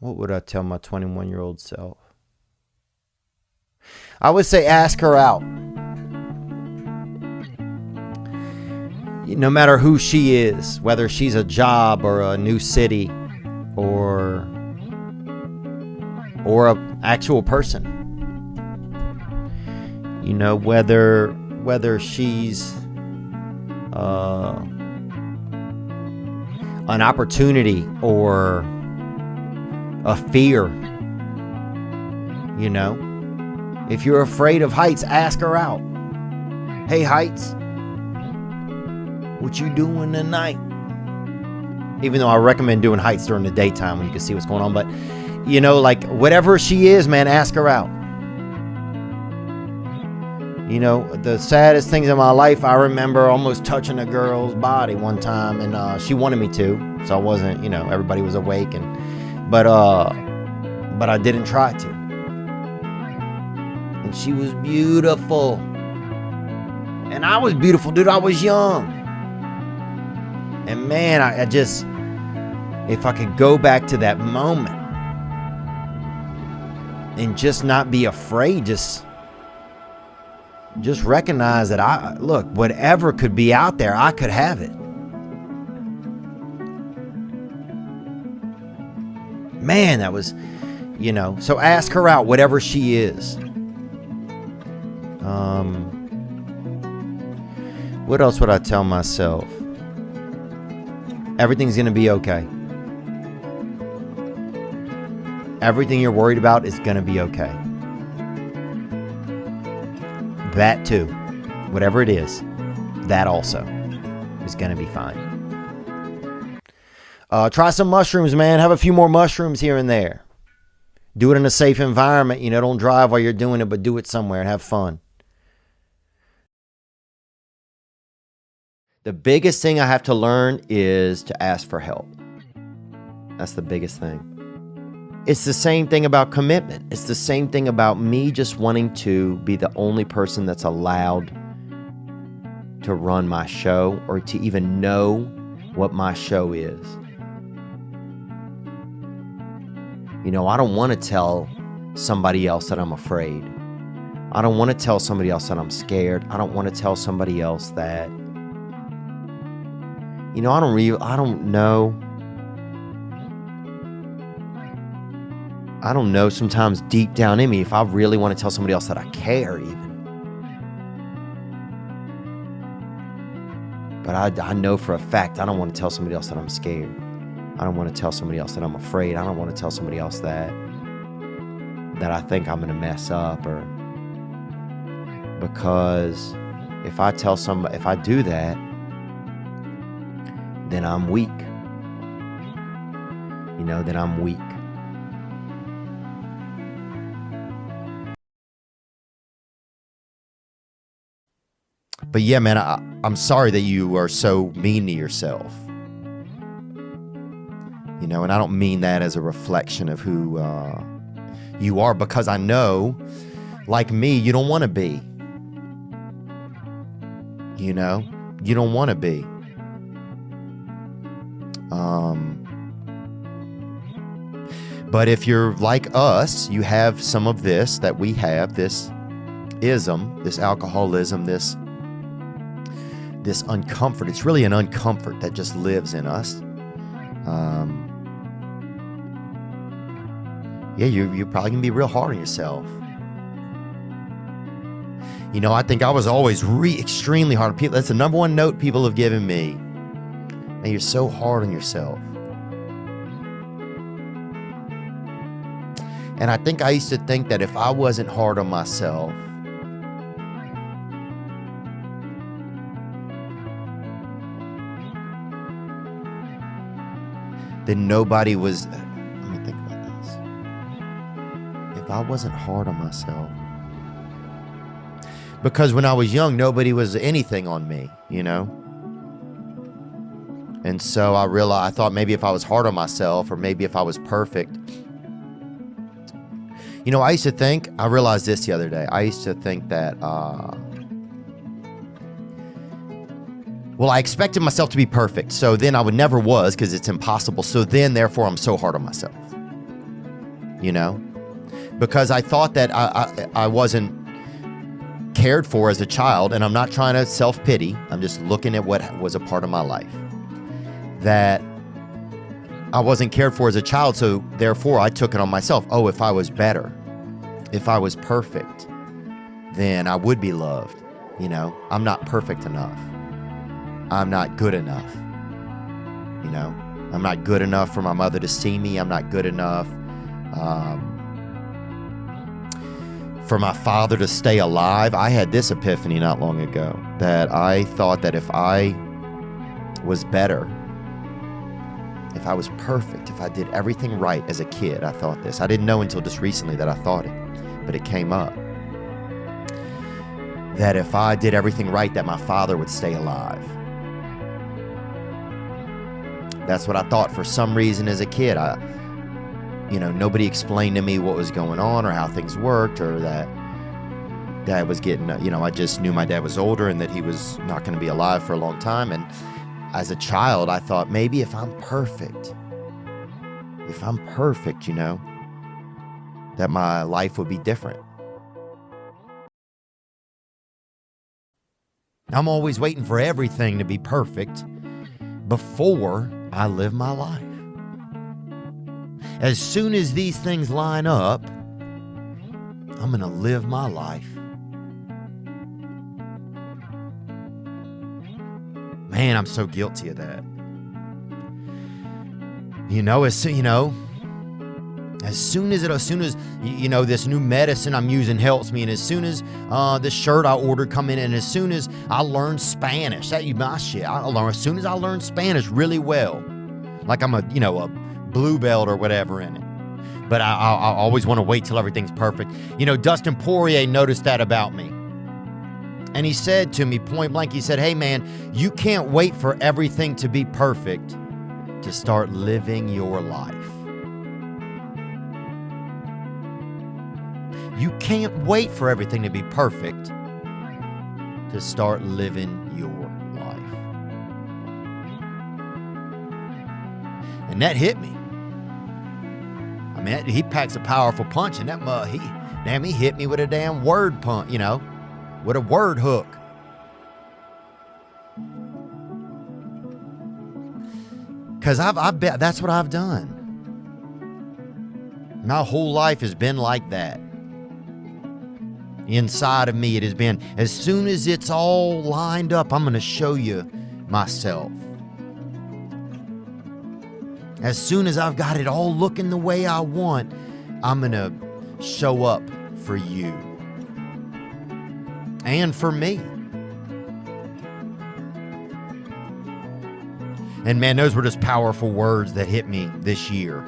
What would I tell my 21-year-old self? I would say ask her out. No matter who she is, whether she's a job or a new city or an actual person. Whether she's an opportunity or a fear. If you're afraid of heights, ask her out. Hey, heights, what you doing tonight? Even though I recommend doing heights during the daytime when you can see what's going on. But, whatever she is, man, ask her out. The saddest things in my life, I remember almost touching a girl's body one time, and she wanted me to. So I wasn't, everybody was awake, but I didn't try to. And she was beautiful. And I was beautiful, dude. I was young. And man, I just, if I could go back to that moment and just not be afraid, just recognize that whatever could be out there, I could have it. Man, that was, so ask her out, whatever she is. What else would I tell myself? Everything's going to be okay. Everything you're worried about is going to be okay. That too, whatever it is, that also is going to be fine. Try some mushrooms, man. Have a few more mushrooms here and there. Do it in a safe environment. Don't drive while you're doing it, but do it somewhere and have fun. The biggest thing I have to learn is to ask for help. That's the biggest thing. It's the same thing about commitment. It's the same thing about me just wanting to be the only person that's allowed to run my show or to even know what my show is. I don't want to tell somebody else that I'm afraid. I don't want to tell somebody else that I'm scared. I don't want to tell somebody else that, I don't know. I don't know sometimes deep down in me if I really want to tell somebody else that I care even. But I know for a fact I don't want to tell somebody else that I'm scared. I don't want to tell somebody else that I'm afraid. I don't want to tell somebody else that I think I'm going to mess up, or because if I do that, then I'm weak. Then I'm weak. But yeah, man, I'm sorry that you are so mean to yourself. And I don't mean that as a reflection of who you are, because I know, like me, you don't want to be. You don't want to be. But if you're like us, you have some of this that we have, this ism, this alcoholism, this uncomfort. It's really an uncomfort that just lives in us. You're probably going to be real hard on yourself. I think I was always extremely hard on people. That's the number one note people have given me. Man, you're so hard on yourself. And I think I used to think that if I wasn't hard on myself, then nobody was. Let me think about this. If I wasn't hard on myself, because when I was young, nobody was anything on me, And so I thought maybe if I was hard on myself, or maybe if I was perfect. I used to think, I realized this the other day, I used to think that, I expected myself to be perfect, so then I would never was, because it's impossible, so then, therefore, I'm so hard on myself. you know, because I thought that I wasn't cared for as a child. And I'm not trying to self-pity. I'm just looking at what was a part of my life that I wasn't cared for as a child. So therefore I took it on myself. Oh, if I was better, if I was perfect, then I would be loved. You know, I'm not perfect enough. I'm not good enough. You know, I'm not good enough for my mother to see me. I'm not good enough for my father to stay alive. I had this epiphany not long ago that I thought that if I was better, if I was perfect, if I did everything right as a kid, I thought this. I didn't know until just recently that I thought it, but it came up. That if I did everything right, that my father would stay alive. That's what I thought for some reason as a kid. Nobody explained to me what was going on or how things worked, or that dad was getting, I just knew my dad was older and that he was not going to be alive for a long time. And as a child, I thought maybe if I'm perfect, that my life would be different. I'm always waiting for everything to be perfect before I live my life. As soon as these things line up, I'm going to live my life. Man, I'm so guilty of that. As soon as this new medicine I'm using helps me, and as soon as this shirt I ordered come in, and as soon as I learn Spanish, as soon as I learn Spanish really well, like I'm a blue belt or whatever in it. But I always want to wait till everything's perfect. Dustin Poirier noticed that about me. And he said to me point blank, he said, "Hey man, you can't wait for everything to be perfect to start living your life. You can't wait for everything to be perfect to start living your life." And that hit me. I mean, he packs a powerful punch, and he hit me with a damn word punch, with a word hook. Because that's what I've done. My whole life has been like that. Inside of me, it has been, as soon as it's all lined up, I'm going to show you myself. As soon as I've got it all looking the way I want, I'm going to show up for you and for me. And man, those were just powerful words that hit me this year.